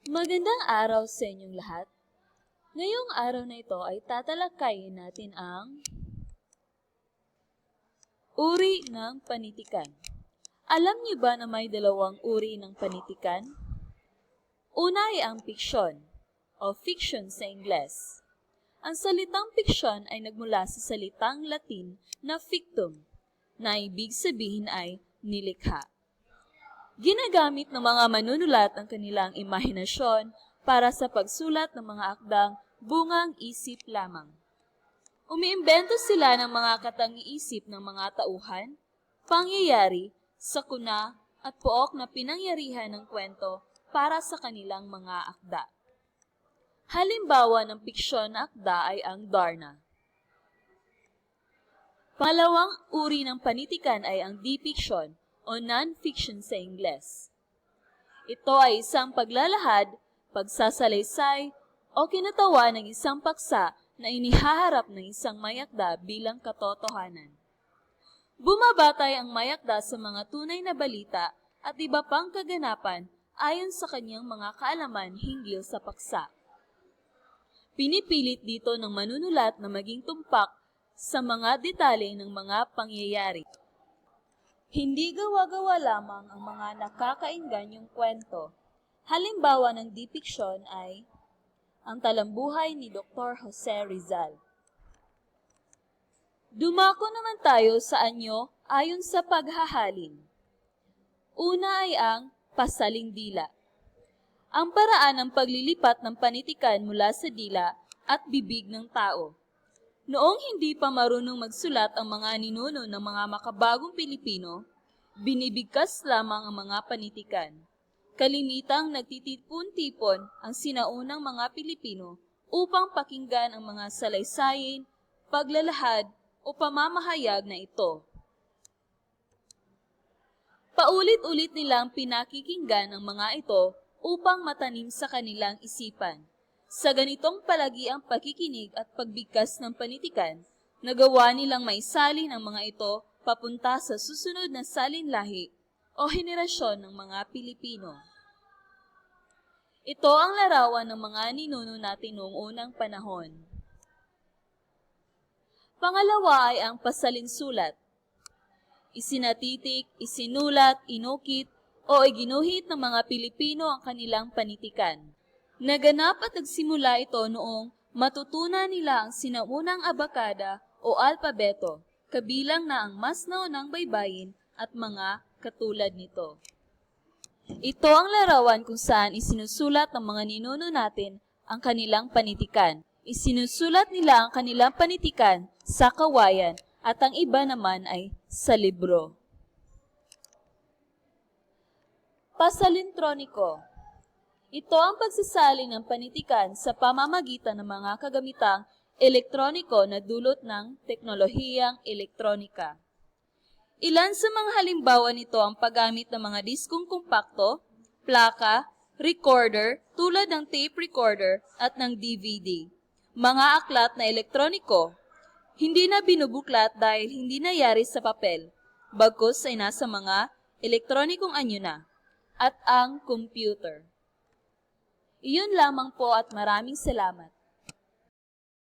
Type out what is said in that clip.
Magandang araw sa inyong lahat. Ngayong araw na ito ay tatalakayin natin ang uri ng panitikan. Alam niyo ba na may dalawang uri ng panitikan? Una ay ang fiksyon o fiction sa Ingles. Ang salitang fiksyon ay nagmula sa salitang Latin na fictum, na ibig sabihin ay nilikha. Ginagamit ng mga manunulat ang kanilang imahinasyon para sa pagsulat ng mga akdang bungang isip lamang. Umiimbento sila ng mga katangi-isip ng mga tauhan, pangyayari, sakuna at pook na pinangyarihan ng kwento para sa kanilang mga akda. Halimbawa ng piksyon na akda ay ang Darna. Pangalawang uri ng panitikan ay ang depiction o non-fiction sa Ingles. Ito ay isang paglalahad, pagsasalaysay, o kinatawa ng isang paksa na inihaharap ng isang mayakda bilang katotohanan. Bumabatay ang mayakda sa mga tunay na balita at iba pang kaganapan ayon sa kanyang mga kaalaman hinggil sa paksa. Pinipilit dito ng manunulat na maging tumpak sa mga detalye ng mga pangyayari. Hindi gawa-gawa lamang ang mga nakakaingganyong kwento. Halimbawa ng depiction ay ang talambuhay ni Dr. Jose Rizal. Dumako naman tayo sa anyo ayon sa paghahalin. Una ay ang pasaling dila. Ang paraan ng paglilipat ng panitikan mula sa dila at bibig ng tao. Noong hindi pa marunong magsulat ang mga ninuno ng mga makabagong Pilipino, binibigkas lamang ang mga panitikan. Kalimitang nagtitipon-tipon ang sinaunang mga Pilipino upang pakinggan ang mga salaysayin, paglalahad o pamamahayag na ito. Paulit-ulit nilang pinakikinggan ang mga ito upang matanim sa kanilang isipan. Sa ganitong palagiang pakikinig at pagbigkas ng panitikan, nagawa nilang maisalin ang mga ito papunta sa susunod na salinlahi o henerasyon ng mga Pilipino. Ito ang larawan ng mga ninuno natin noong unang panahon. Pangalawa ay ang pasalinsulat. Isinatitik, isinulat, inukit, o iginuhit ng mga Pilipino ang kanilang panitikan. Naganap at nagsimula ito noong matutunan nila ang sinaunang abakada o alpabeto, kabilang na ang mas naunang baybayin at mga katulad nito. Ito ang larawan kung saan isinusulat ng mga ninuno natin ang kanilang panitikan. Isinusulat nila ang kanilang panitikan sa kawayan at ang iba naman ay sa libro. Pasalintroniko. Ito ang pagsasalin ng panitikan sa pamamagitan ng mga kagamitang elektroniko na dulot ng teknolohiyang elektronika. Ilan sa mga halimbawa nito ang paggamit ng mga diskong kompakto, plaka, recorder tulad ng tape recorder at ng DVD. Mga aklat na elektroniko, hindi na binubuklat dahil hindi nayari sa papel, bagkus ay nasa mga elektronikong anyo na, at ang computer. Iyon lamang po at maraming salamat.